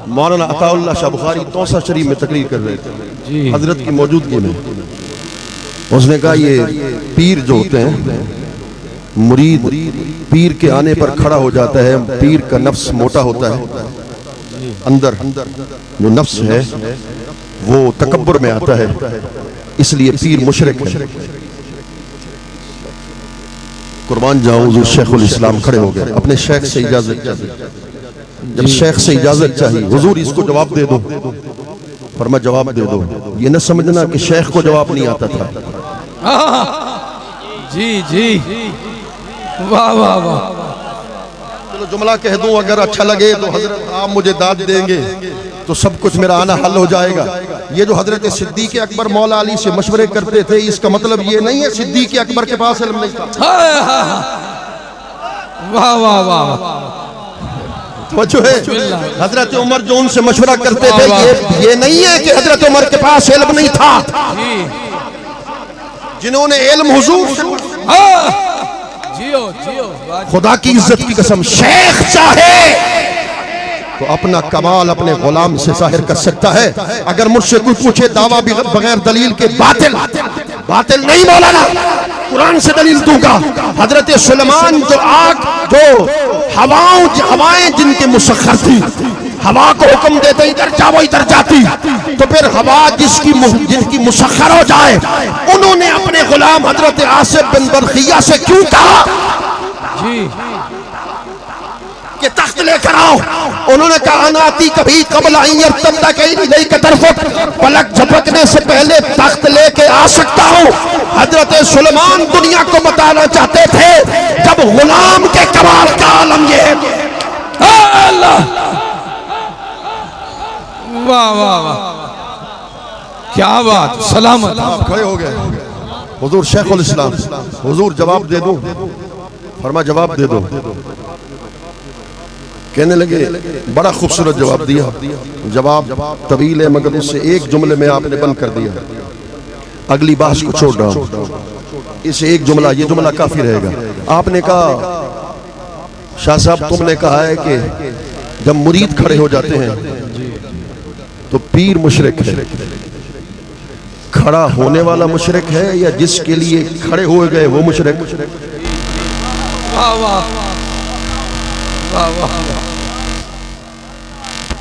مولانا عطا اللہ شاہ بخاری توسہ شریف میں تقریر کر رہے تھے حضرت کی موجودگی میں. اس نے کہا یہ پیر جو ہوتے ہیں مرید پیر کے آنے پر کھڑا ہو جاتا ہے. پیر کا نفس موٹا ہوتا ہے, اندر جو نفس ہے وہ تکبر میں آتا ہے, اس لیے پیر مشرک ہے. قربان جاؤں حضور شیخ الاسلام کھڑے ہو گئے, اپنے شیخ سے اجازت چاہیے. جب شیخ سے اجازت چاہیے حضور اس کو جواب دے دو, فرما جواب دے دو. یہ نہ سمجھنا کہ شیخ کو جواب نہیں آتا تھا. جی جی واہ واہ واہ. چلو جملہ کہہ دوں, اگر اچھا لگے تو حضرت آپ مجھے داد دیں گے تو سب کچھ میرا آنا حل ہو جائے گا. یہ جو حضرت صدیق اکبر مولا علی سے مشورے کرتے تھے, اس کا مطلب یہ نہیں ہے صدیق اکبر کے پاس علم نہیں تھا. واہ واہ واہ. توجہ ہے, حضرت عمر جو ان سے مشورہ کرتے تھے یہ نہیں ہے کہ حضرت عمر کے پاس علم نہیں تھا. جنہوں نے علم حضور خدا کی عزت کی قسم شیخ چاہے تو اپنا کمال اپنے غلام سے ظاہر کر سکتا ہے. اگر مجھ سے کوئی پوچھے دعویٰ بغیر دلیل کے باطل نہیں مولانا, قرآن سے دلیل دوں گا. حضرت سلیمان جو آگ جو ہوائیں جن کے مسخر تھی, ہوا کو حکم دیتے ادھر جا وہ ادھر جاتی, تو پھر ہوا جن کی مسخر ہو جائے, انہوں نے اپنے غلام حضرت آصف بن برخیہ سے کیوں کہا کہ تخت لے کر آؤ؟ انہوں نے کہا انا آتی کبھی قبل ان یرتد الیک طرفک, پلک جھپکنے سے پہلے تخت لے کے آ سکتا ہوں. حضرت سلیمان دنیا کو بتانا چاہتے تھے جب غلام کے کمال کا عالم یہ ہے. اللہ واہ واہ واہ, کیا بات. سلامت. آپ کھڑے ہو گئے. حضور شیخ الاسلام, حضور جواب دے دو, فرما جواب دے دو. کہنے لگے بڑا خوبصورت جواب دیا. جواب طویل ہے مگر اس سے ایک جملے میں آپ نے بند کر دیا. اگلی بحث کو چھوڑ رہا ہوں, اس ایک جملہ, یہ جملہ کافی رہے گا. آپ نے کہا شاہ صاحب تم نے کہا ہے کہ جب مرید کھڑے ہو جاتے ہیں تو پیر مشرک ہے. کھڑا ہونے والا مشرک ہے یا جس کے لیے کھڑے ہوئے گئے وہ مشرک؟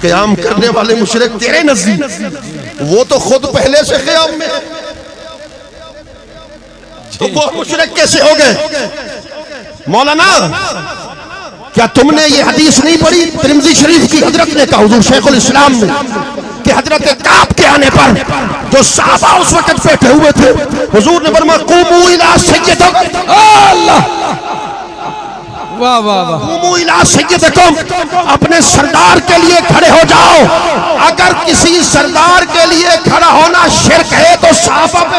قیام کرنے والے مشرک تیرے نزدیک, وہ تو خود پہلے سے قیام میں ہے, تو وہ مشرک کیسے ہو گئے؟ مولانا کیا تم نے یہ حدیث نہیں پڑھی ترمذی شریف کی؟ حضرت نے کہا حضور شیخ الاسلام نے کہ حضرت کعب کے آنے پر جو صحابہ اس وقت بیٹھے ہوئے تھے, حضور نے فرمایا قوموا الی سیدکم, اللہ واہ واہ واہ, قوموا الی سیدکم, اپنے سردار کے لیے کھڑے ہو جاؤ. اگر کسی سردار کے لیے کھڑا ہونا شرک ہے تو صحابہ پہ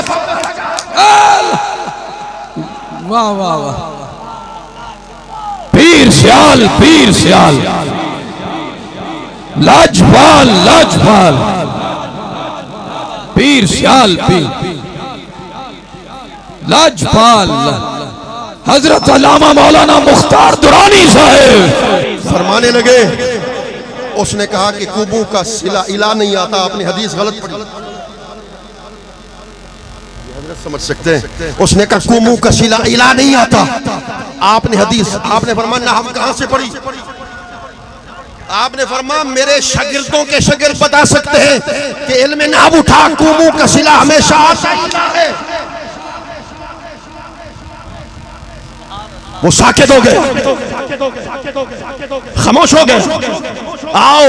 واہ واہ واہ. پیر سیال, پیر سیال, لاجوال لاجوال, پیر سیال, پیر لاجوال. حضرت علامہ مولانا مختار درانی صاحب فرمانے لگے, اس نے کہا کہ کوبو کا صلہ الہ نہیں آتا. آپ نے حدیث غلط پڑھی, حضرت سمجھ سکتے ہیں. اس نے کہا کومو کا صلہ الہ نہیں آتا. آپ نے حدیث, آپ نے فرمایا نحو کہاں سے پڑھی؟ آپ نے فرمایا میرے شاگردوں کے شاگرد بتا سکتے ہیں کہ علم نحو اٹھا, کومو کا صلہ ہمیشہ آتا ہے. وہ ساکت ہو گئے, خاموش ہو گئے. آؤ